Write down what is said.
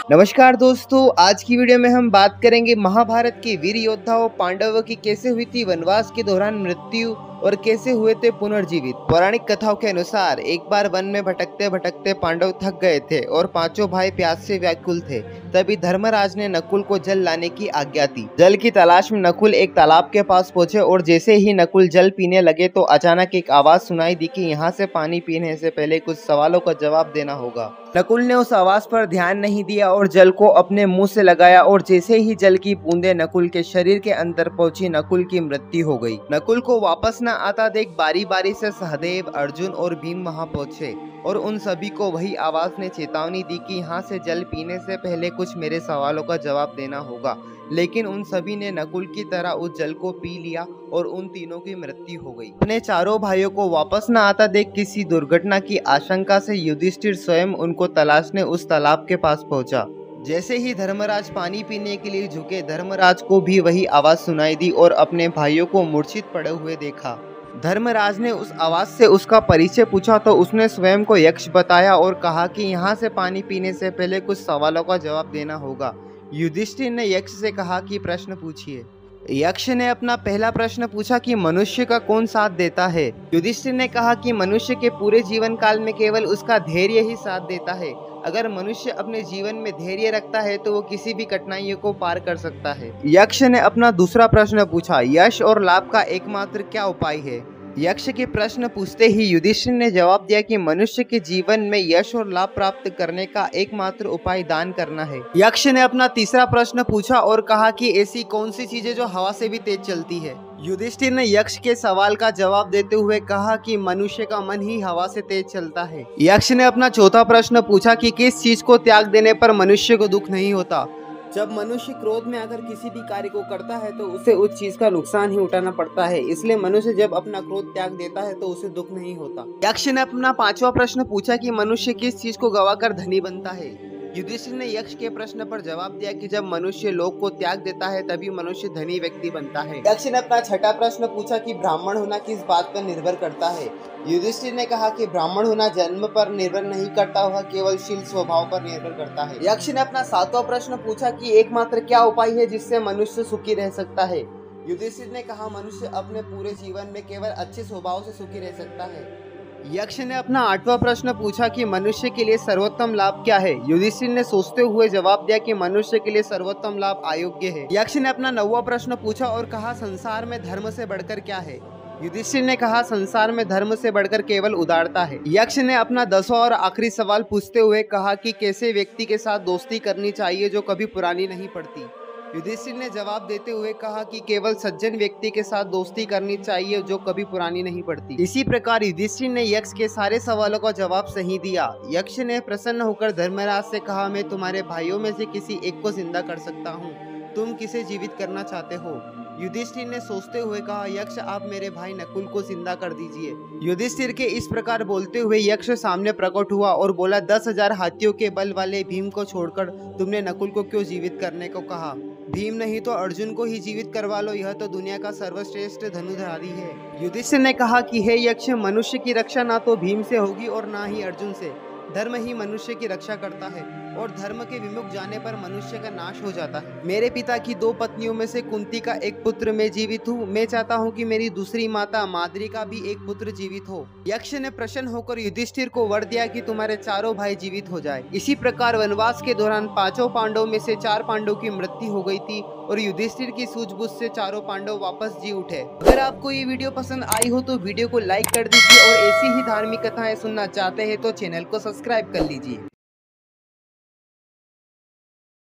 नमस्कार दोस्तों, आज की वीडियो में हम बात करेंगे महाभारत के वीर योद्धाओं पांडवों की कैसे हुई थी वनवास के दौरान मृत्यु और कैसे हुए थे पुनर्जीवित। पौराणिक कथाओं के अनुसार एक बार वन में भटकते भटकते पांडव थक गए थे और पांचों भाई प्यास से व्याकुल थे। तभी धर्मराज ने नकुल को जल लाने की आज्ञा दी। जल की तलाश में नकुल एक तालाब के पास पहुंचे और जैसे ही नकुल जल पीने लगे तो अचानक एक आवाज सुनाई दी कि यहाँ से पानी पीने से पहले कुछ सवालों का जवाब देना होगा। नकुल ने उस आवाज पर ध्यान नहीं दिया और जल को अपने मुंह से लगाया और जैसे ही जल की बूंदें नकुल के शरीर के अंदर पहुंची, नकुल की मृत्यु हो गई। नकुल को वापस न आता देख बारी बारी से सहदेव, अर्जुन और भीम वहां पहुंचे और उन सभी को वही आवाज ने चेतावनी दी कि यहाँ से जल पीने से पहले कुछ मेरे सवालों का जवाब देना होगा। लेकिन उन सभी ने नकुल की तरह उस जल को पी लिया और उन तीनों की मृत्यु हो गई। अपने चारों भाइयों को वापस न आता देख किसी दुर्घटना की आशंका से युधिष्ठिर स्वयं उनको तलाशने उस तालाब के पास पहुंचा। जैसे ही धर्मराज पानी पीने के लिए झुके, धर्मराज को भी वही आवाज सुनाई दी और अपने भाइयों को मूर्छित पड़े हुए देखा। धर्मराज ने उस आवाज से उसका परिचय पूछा तो उसने स्वयं को यक्ष बताया और कहा कि यहाँ से पानी पीने से पहले कुछ सवालों का जवाब देना होगा। युधिष्ठिर ने यक्ष से कहा कि प्रश्न पूछिए। यक्ष ने अपना पहला प्रश्न पूछा कि मनुष्य का कौन साथ देता है। युधिष्ठिर ने कहा कि मनुष्य के पूरे जीवन काल में केवल उसका धैर्य ही साथ देता है। अगर मनुष्य अपने जीवन में धैर्य रखता है तो वो किसी भी कठिनाइयों को पार कर सकता है। यक्ष ने अपना दूसरा प्रश्न पूछा, यश और लाभ का एकमात्र क्या उपाय है। यक्ष के प्रश्न पूछते ही युधिष्ठिर ने जवाब दिया कि मनुष्य के जीवन में यश और लाभ प्राप्त करने का एकमात्र उपाय दान करना है। यक्ष ने अपना तीसरा प्रश्न पूछा और कहा कि ऐसी कौन सी चीजें जो हवा से भी तेज चलती है। युधिष्ठिर ने यक्ष के सवाल का जवाब देते हुए कहा कि मनुष्य का मन ही हवा से तेज चलता है। यक्ष ने अपना चौथा प्रश्न पूछा कि किस चीज को त्याग देने पर मनुष्य को दुख नहीं होता। जब मनुष्य क्रोध में आकर किसी भी कार्य को करता है तो उसे उस चीज का नुकसान ही उठाना पड़ता है, इसलिए मनुष्य जब अपना क्रोध त्याग देता है तो उसे दुख नहीं होता। यक्ष ने अपना पांचवा प्रश्न पूछा कि मनुष्य किस चीज को गवाकर धनी बनता है। युधिष्ठिर ने यक्ष के प्रश्न पर जवाब दिया कि जब मनुष्य लोक को त्याग देता है तभी मनुष्य धनी व्यक्ति बनता है। यक्ष ने अपना छठा प्रश्न पूछा कि ब्राह्मण होना किस बात पर निर्भर करता है। युधिष्ठिर ने कहा कि ब्राह्मण होना जन्म पर निर्भर नहीं करता, वह केवल शील स्वभाव पर निर्भर करता है। यक्ष ने अपना सातवां प्रश्न पूछा कि एकमात्र क्या उपाय है जिससे मनुष्य सुखी रह सकता है। युधिष्ठिर ने कहा मनुष्य अपने पूरे जीवन में केवल अच्छे स्वभाव से सुखी रह सकता है। यक्ष ने अपना आठवां प्रश्न पूछा कि मनुष्य के लिए सर्वोत्तम लाभ क्या है। युधिष्ठिर ने सोचते हुए जवाब दिया कि मनुष्य के लिए सर्वोत्तम लाभ अयोग्य है। यक्ष ने अपना नौवां प्रश्न पूछा और कहा संसार में धर्म से बढ़कर क्या है। युधिष्ठिर ने कहा संसार में धर्म से बढ़कर केवल उदारता है। यक्ष ने अपना 10वां और आखिरी सवाल पूछते हुए कहा कि कैसे व्यक्ति के साथ दोस्ती करनी चाहिए जो कभी पुरानी नहीं पड़ती। युधिष्ठिर ने जवाब देते हुए कहा कि केवल सज्जन व्यक्ति के साथ दोस्ती करनी चाहिए जो कभी पुरानी नहीं पड़ती। इसी प्रकार युधिष्ठिर ने यक्ष के सारे सवालों का जवाब सही दिया। यक्ष ने प्रसन्न होकर धर्मराज से कहा मैं तुम्हारे भाइयों में से किसी एक को जिंदा कर सकता हूँ, तुम किसे जीवित करना चाहते हो। युधिष्ठिर ने सोचते हुए कहा यक्ष आप मेरे भाई नकुल को जिंदा कर दीजिए। युधिष्ठिर के इस प्रकार बोलते हुए यक्ष सामने प्रकट हुआ और बोला 10,000 हाथियों के बल वाले भीम को छोड़कर तुमने नकुल को क्यों जीवित करने को कहा। भीम नहीं तो अर्जुन को ही जीवित करवा लो, यह तो दुनिया का सर्वश्रेष्ठ धनुधारी है। युधिष्ठिर ने कहा कि हे यक्ष, मनुष्य की रक्षा ना तो भीम से होगी और ना ही अर्जुन से। धर्म ही मनुष्य की रक्षा करता है और धर्म के विमुख जाने पर मनुष्य का नाश हो जाता है। मेरे पिता की 2 पत्नियों में से कुंती का एक पुत्र मैं जीवित हूँ। मैं चाहता हूँ कि मेरी दूसरी माता माद्री का भी एक पुत्र जीवित हो। यक्ष ने प्रसन्न होकर युधिष्ठिर को वर दिया कि तुम्हारे चारों भाई जीवित हो जाए। इसी प्रकार वनवास के दौरान 5 पांडवों में से 4 पांडवों की मृत्यु हो गई थी और युधिष्ठिर की सूझबूझ से चारों पांडव वापस जी उठे। अगर आपको ये वीडियो पसंद आई हो तो वीडियो को लाइक कर दीजिए और ऐसी ही धार्मिक कथाएं सुनना चाहते हैं तो चैनल को सब्सक्राइब कर लीजिए।